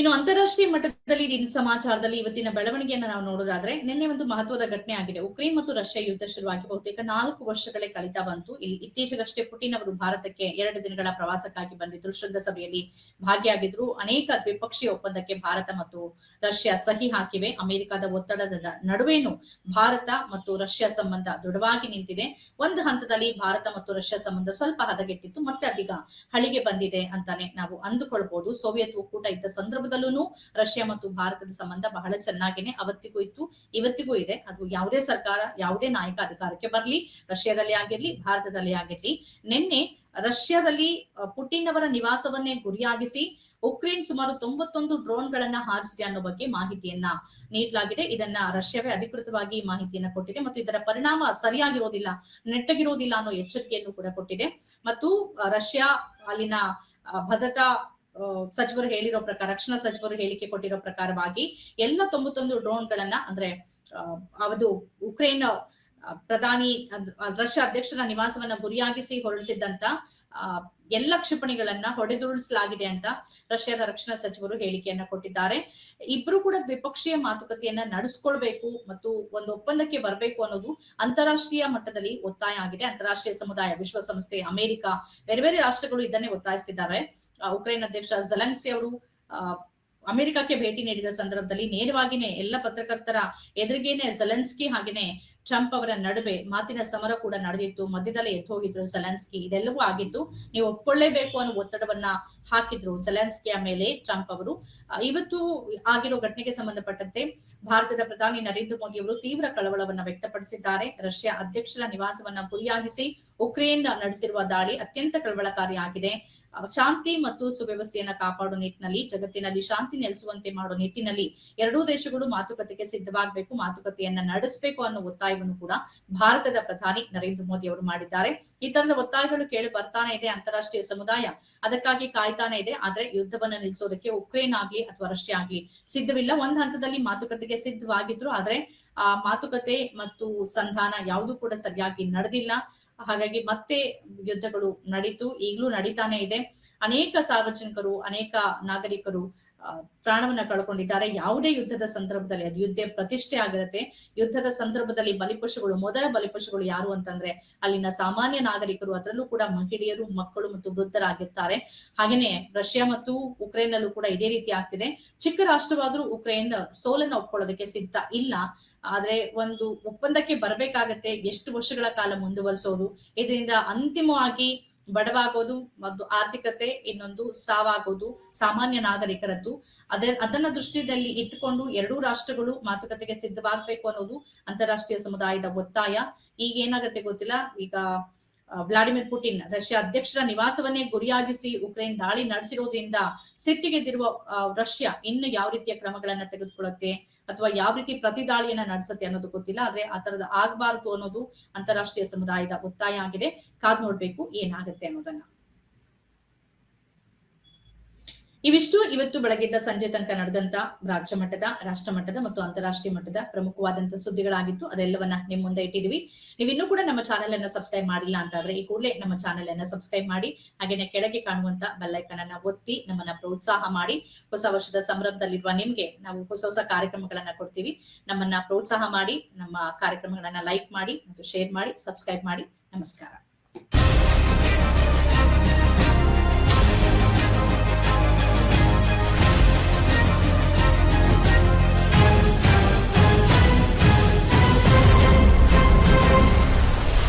ಇನ್ನು ಅಂತಾರಾಷ್ಟ್ರೀಯ ಮಟ್ಟದಲ್ಲಿ ದಿನ ಸಮಾಚಾರದಲ್ಲಿ ಇವತ್ತಿನ ಬೆಳವಣಿಗೆಯನ್ನು ನಾವು ನೋಡೋದಾದ್ರೆ ನಿನ್ನೆ ಒಂದು ಮಹತ್ವದ ಘಟನೆ ಆಗಿದೆ. ಉಕ್ರೇನ್ ಮತ್ತು ರಷ್ಯಾ ಯುದ್ಧ ಶುರುವಾಗಿ ಬಹುತೇಕ 4 ವರ್ಷಗಳೇ ಕಳೀತಾ ಬಂತು. ಇಲ್ಲಿ ಇತ್ತೀಚೆಗಷ್ಟೇ ಪುಟಿನ್ ಅವರು ಭಾರತಕ್ಕೆ 2 ದಿನಗಳ ಪ್ರವಾಸಕ್ಕಾಗಿ ಬಂದಿದ್ರು. ಶೃಂಗಸಭೆಯಲ್ಲಿ ಭಾಗಿಯಾಗಿದ್ರು. ಅನೇಕ ದ್ವಿಪಕ್ಷೀಯ ಒಪ್ಪಂದಕ್ಕೆ ಭಾರತ ಮತ್ತು ರಷ್ಯಾ ಸಹಿ ಹಾಕಿವೆ. ಅಮೆರಿಕದ ಒತ್ತಡದ ನಡುವೆನೂ ಭಾರತ ಮತ್ತು ರಷ್ಯಾ ಸಂಬಂಧ ದೃಢವಾಗಿ ನಿಂತಿದೆ. ಒಂದು ಹಂತದಲ್ಲಿ ಭಾರತ ಮತ್ತು ರಷ್ಯಾ ಸಂಬಂಧ ಸ್ವಲ್ಪ ಹದಗೆಟ್ಟಿತ್ತು, ಮತ್ತೆ ಅದೀಗ ಹಳಿಗೆ ಬಂದಿದೆ ಅಂತಾನೆ ನಾವು ಅಂದುಕೊಳ್ಬಹುದು. ಸೋವಿಯತ್ ಒಕ್ಕೂಟ ಇದ್ದ ಸಂದರ್ಭದಲ್ಲೂ ರಷ್ಯಾ ಮತ್ತು ಭಾರತದ ಸಂಬಂಧ ಬಹಳ ಚೆನ್ನಾಗೇನೆ ಅವತ್ತಿಗೂ ಇತ್ತು, ಇವತ್ತಿಗೂ ಇದೆ. ಅದು ಯಾವುದೇ ಸರ್ಕಾರ, ಯಾವುದೇ ನಾಯಕ ಅಧಿಕಾರಕ್ಕೆ ಬರ್ಲಿ, ರಷ್ಯಾದಲ್ಲಿ ಆಗಿರ್ಲಿ, ಭಾರತದಲ್ಲಿ ಆಗಿರ್ಲಿ. ನಿನ್ನೆ ರಷ್ಯಾದಲ್ಲಿ ಪುಟಿನ್ ಅವರ ನಿವಾಸವನ್ನೇ ಗುರಿಯಾಗಿಸಿ ಉಕ್ರೇನ್ ಸುಮಾರು 91 ಡ್ರೋನ್ ಗಳನ್ನ ಹಾರಿಸಿದೆ ಅನ್ನೋ ಬಗ್ಗೆ ಮಾಹಿತಿಯನ್ನ ನೀಡಲಾಗಿದೆ. ಇದನ್ನ ರಷ್ಯಾವೇ ಅಧಿಕೃತವಾಗಿ ಮಾಹಿತಿಯನ್ನ ಕೊಟ್ಟಿದೆ ಮತ್ತು ಇದರ ಪರಿಣಾಮ ಸರಿಯಾಗಿರೋದಿಲ್ಲ, ನೆಟ್ಟಗಿರೋದಿಲ್ಲ ಅನ್ನೋ ಎಚ್ಚರಿಕೆಯನ್ನು ಕೂಡ ಕೊಟ್ಟಿದೆ. ಮತ್ತು ರಷ್ಯಾ ಅಲ್ಲಿನ ಭದ್ರತಾ ಸಚಿವರು ಹೇಳಿರೋ ಪ್ರಕಾರ, ರಕ್ಷಣಾ ಸಚಿವರು ಹೇಳಿಕೆ ಕೊಟ್ಟಿರೋ ಪ್ರಕಾರವಾಗಿ ಎಲ್ಲ 91 ಡ್ರೋನ್ ಗಳನ್ನ ಅಂದ್ರೆ ಅದು ಉಕ್ರೇನ್ ಪ್ರಧಾನಿ ರಷ್ಯಾ ಅಧ್ಯಕ್ಷರ ನಿವಾಸವನ್ನ ಗುರಿಯಾಗಿಸಿ ಹೊರಡಿಸಿದ್ದಂತ ಎಲ್ಲ ಕ್ಷಿಪಣಿಗಳನ್ನ ಹೊಡೆದುರುಳಿಸಲಾಗಿದೆ ಅಂತ ರಷ್ಯಾದ ರಕ್ಷಣಾ ಸಚಿವರು ಹೇಳಿಕೆಯನ್ನ ಕೊಟ್ಟಿದ್ದಾರೆ. ಇಬ್ರು ಕೂಡ ದ್ವಿಪಕ್ಷೀಯ ಮಾತುಕತೆಯನ್ನ ನಡೆಸ್ಕೊಳ್ಬೇಕು ಮತ್ತು ಒಂದು ಒಪ್ಪಂದಕ್ಕೆ ಬರಬೇಕು ಅನ್ನೋದು ಅಂತಾರಾಷ್ಟ್ರೀಯ ಮಟ್ಟದಲ್ಲಿ ಒತ್ತಾಯ ಆಗಿದೆ. ಅಂತಾರಾಷ್ಟ್ರೀಯ ಸಮುದಾಯ, ವಿಶ್ವಸಂಸ್ಥೆ, ಅಮೆರಿಕ, ಬೇರೆ ಬೇರೆ ರಾಷ್ಟ್ರಗಳು ಇದನ್ನೇ ಒತ್ತಾಯಿಸ್ತಿದ್ದಾರೆ. ಉಕ್ರೇನ್ ಅಧ್ಯಕ್ಷ ಝೆಲೆನ್ಸ್ಕಿ ಅವರು ಅಮೆರಿಕಕ್ಕೆ ಭೇಟಿ ನೀಡಿದ ಸಂದರ್ಭದಲ್ಲಿ ನೇರವಾಗಿನೇ ಎಲ್ಲ ಪತ್ರಕರ್ತರ ಎದುರಿಗೇನೆ ಝೆಲೆನ್ಸ್ಕಿ ಹಾಗೇನೆ ಟ್ರಂಪ್ ಅವರ ನಡುವೆ ಮಾತಿನ ಸಮರ ಕೂಡ ನಡೆದಿತ್ತು. ಮಧ್ಯದಲ್ಲಿ ಎದ್ದು ಹೋಗಿದ್ರು ಝೆಲೆನ್ಸ್ಕಿ. ಇದೆಲ್ಲವೂ ಆಗಿದ್ದು ನೀವು ಒಪ್ಕೊಳ್ಳೇಬೇಕು ಅನ್ನೋ ಒತ್ತಡವನ್ನ ಹಾಕಿದ್ರು ಝೆಲೆನ್ಸ್ಕಿಯ ಮೇಲೆ ಟ್ರಂಪ್ ಅವರು. ಇವತ್ತು ಆಗಿರೋ ಘಟನೆಗೆ ಸಂಬಂಧಪಟ್ಟಂತೆ ಭಾರತದ ಪ್ರಧಾನಿ ನರೇಂದ್ರ ಮೋದಿ ಅವರು ತೀವ್ರ ಕಳವಳವನ್ನ ವ್ಯಕ್ತಪಡಿಸಿದ್ದಾರೆ. ರಷ್ಯಾ ಅಧ್ಯಕ್ಷರ ನಿವಾಸವನ್ನ ಗುರಿಯಾಗಿಸಿ ಉಕ್ರೇನ್ ನಡೆಸಿರುವ ದಾಳಿ ಅತ್ಯಂತ ಕಳವಳಕಾರಿಯಾಗಿದೆ. ಶಾಂತಿ ಮತ್ತು ಸುವ್ಯವಸ್ಥೆಯನ್ನ ಕಾಪಾಡುವ ನಿಟ್ಟಿನಲ್ಲಿ, ಜಗತ್ತಿನಲ್ಲಿ ಶಾಂತಿ ನೆಲೆಸುವಂತೆ ಮಾಡುವ ನಿಟ್ಟಿನಲ್ಲಿ ಎರಡೂ ದೇಶಗಳು ಮಾತುಕತೆಗೆ ಸಿದ್ಧವಾಗಬೇಕು, ಮಾತುಕತೆಯನ್ನ ನಡೆಸಬೇಕು ಅನ್ನೋ ಒತ್ತಾಯವನ್ನು ಕೂಡ ಭಾರತದ ಪ್ರಧಾನಿ ನರೇಂದ್ರ ಮೋದಿ ಅವರು ಮಾಡಿದ್ದಾರೆ. ಈ ತರದ ಒತ್ತಾಯಗಳು ಕೇಳಿ ಬರ್ತಾನೆ ಇದೆ. ಅಂತಾರಾಷ್ಟ್ರೀಯ ಸಮುದಾಯ ಅದಕ್ಕಾಗಿ ಕಾಯ್ತಾನೆ ಇದೆ. ಆದ್ರೆ ಯುದ್ಧವನ್ನ ನಿಲ್ಲಿಸೋದಕ್ಕೆ ಉಕ್ರೇನ್ ಆಗ್ಲಿ ಅಥವಾ ರಷ್ಯಾ ಆಗ್ಲಿ ಸಿದ್ಧವಿಲ್ಲ. ಒಂದ್ ಹಂತದಲ್ಲಿ ಮಾತುಕತೆಗೆ ಸಿದ್ಧವಾಗಿದ್ರು, ಆದ್ರೆ ಆ ಮಾತುಕತೆ ಮತ್ತು ಸಂಧಾನ ಯಾವುದು ಕೂಡ ಸರಿಯಾಗಿ ನಡೆದಿಲ್ಲ. ಹಾಗಾಗಿ ಮತ್ತೆ ಯುದ್ಧಗಳು ನಡೀತು, ಈಗಲೂ ನಡೀತಾನೆ ಇದೆ. ಅನೇಕ ಸಾರ್ವಜನಿಕರು, ಅನೇಕ ನಾಗರಿಕರು ಪ್ರಾಣವನ್ನ ಕಳ್ಕೊಂಡಿದ್ದಾರೆ. ಯಾವುದೇ ಯುದ್ಧದ ಸಂದರ್ಭದಲ್ಲಿ ಅದು ಯುದ್ಧ ಪ್ರತಿಷ್ಠೆ ಆಗಿರುತ್ತೆ. ಯುದ್ಧದ ಸಂದರ್ಭದಲ್ಲಿ ಬಲಿಪಶುಗಳು, ಮೊದಲ ಬಲಿಪಶುಗಳು ಯಾರು ಅಂತಂದ್ರೆ ಅಲ್ಲಿನ ಸಾಮಾನ್ಯ ನಾಗರಿಕರು, ಅದರಲ್ಲೂ ಕೂಡ ಮಹಿಳೆಯರು, ಮಕ್ಕಳು ಮತ್ತು ವೃದ್ಧರಾಗಿರ್ತಾರೆ. ಹಾಗೇನೆ ರಷ್ಯಾ ಮತ್ತು ಉಕ್ರೇನ್ ನಲ್ಲೂ ಕೂಡ ಇದೇ ರೀತಿ ಆಗ್ತಿದೆ. ಚಿಕ್ಕ ರಾಷ್ಟ್ರವಾದ್ರೂ ಉಕ್ರೇನ್ ಸೋಲನ್ನ ಒಪ್ಕೊಳ್ಳೋದಕ್ಕೆ ಸಿದ್ಧ ಇಲ್ಲ. ಆದ್ರೆ ಒಂದು ಒಪ್ಪಂದಕ್ಕೆ ಬರ್ಬೇಕಾಗತ್ತೆ. ಎಷ್ಟು ವರ್ಷಗಳ ಕಾಲ ಮುಂದುವರಿಸೋದು? ಇದರಿಂದ ಅಂತಿಮವಾಗಿ ಬಡವಾಗೋದು ಮತ್ತು ಆರ್ಥಿಕತೆ, ಇನ್ನೊಂದು ಸಾವಾಗೋದು ಸಾಮಾನ್ಯ ನಾಗರಿಕರದ್ದು. ಅದನ್ನ ದೃಷ್ಟಿಯಲ್ಲಿ ಇಟ್ಟುಕೊಂಡು ಎರಡೂ ರಾಷ್ಟ್ರಗಳು ಮಾತುಕತೆಗೆ ಸಿದ್ಧವಾಗಬೇಕು ಅನ್ನೋದು ಅಂತಾರಾಷ್ಟ್ರೀಯ ಸಮುದಾಯದ ಒತ್ತಾಯ. ಈಗ ಏನಾಗತ್ತೆ ಗೊತ್ತಿಲ್ಲ. ಈಗ ವ್ಲಾಡಿಮಿರ್ ಪುಟಿನ್ ರಷ್ಯಾ ಅಧ್ಯಕ್ಷರ ನಿವಾಸವನ್ನೇ ಗುರಿಯಾಗಿಸಿ ಉಕ್ರೇನ್ ದಾಳಿ ನಡೆಸಿರೋದ್ರಿಂದ ಸಿಟ್ಟಿಗೆದ್ದಿರುವ ರಷ್ಯಾ ಇನ್ನು ಯಾವ ರೀತಿಯ ಕ್ರಮಗಳನ್ನ ತೆಗೆದುಕೊಳ್ಳುತ್ತೆ ಅಥವಾ ಯಾವ ರೀತಿ ಪ್ರತಿ ದಾಳಿಯನ್ನ ನಡೆಸುತ್ತೆ ಅನ್ನೋದು ಗೊತ್ತಿಲ್ಲ. ಆದ್ರೆ ಆ ತರದ ಆಗ್ಬಾರ್ದು ಅನ್ನೋದು ಅಂತಾರಾಷ್ಟ್ರೀಯ ಸಮುದಾಯದ ಒತ್ತಾಯ ಆಗಿದೆ. ಕಾದ್ ನೋಡ್ಬೇಕು ಏನಾಗುತ್ತೆ ಅನ್ನೋದನ್ನ. ಇವಿಷ್ಟು ಇವತ್ತು ಬೆಳಗ್ಗಿದ್ದ ಸಂಜೆ ತನಕ ನಡೆದಂತ ರಾಜ್ಯ ಮಟ್ಟದ, ರಾಷ್ಟ್ರ ಮಟ್ಟದ ಮತ್ತು ಅಂತಾರಾಷ್ಟ್ರೀಯ ಮಟ್ಟದ ಪ್ರಮುಖವಾದಂತಹ ಸುದ್ದಿಗಳಾಗಿತ್ತು. ಅದೆಲ್ಲವನ್ನ ನಿಮ್ ಮುಂದೆ ಇಟ್ಟಿದ್ವಿ. ನೀವಿನ್ನೂ ಕೂಡ ನಮ್ಮ ಚಾನೆಲ್ ಅನ್ನ ಸಬ್ಸ್ಕ್ರೈಬ್ ಮಾಡಿಲ್ಲ ಅಂತಾದ್ರೆ ಈ ಕೂಡಲೇ ನಮ್ಮ ಚಾನೆಲ್ ಅನ್ನ ಸಬ್ಸ್ಕ್ರೈಬ್ ಮಾಡಿ, ಹಾಗೇನೆ ಕೆಳಗೆ ಕಾಣುವಂತ ಬೆಲ್ ಐಕಾನ್ ಅನ್ನ ಒತ್ತಿ ನಮ್ಮನ್ನ ಪ್ರೋತ್ಸಾಹ ಮಾಡಿ. ಹೊಸ ವರ್ಷದ ಸಂಭ್ರಮದಲ್ಲಿರುವ ನಿಮ್ಗೆ ನಾವು ಹೊಸ ಕಾರ್ಯಕ್ರಮಗಳನ್ನ ಕೊಡ್ತೀವಿ. ನಮ್ಮನ್ನ ಪ್ರೋತ್ಸಾಹ ಮಾಡಿ, ನಮ್ಮ ಕಾರ್ಯಕ್ರಮಗಳನ್ನ ಲೈಕ್ ಮಾಡಿ ಮತ್ತು ಶೇರ್ ಮಾಡಿ, ಸಬ್ಸ್ಕ್ರೈಬ್ ಮಾಡಿ. ನಮಸ್ಕಾರ.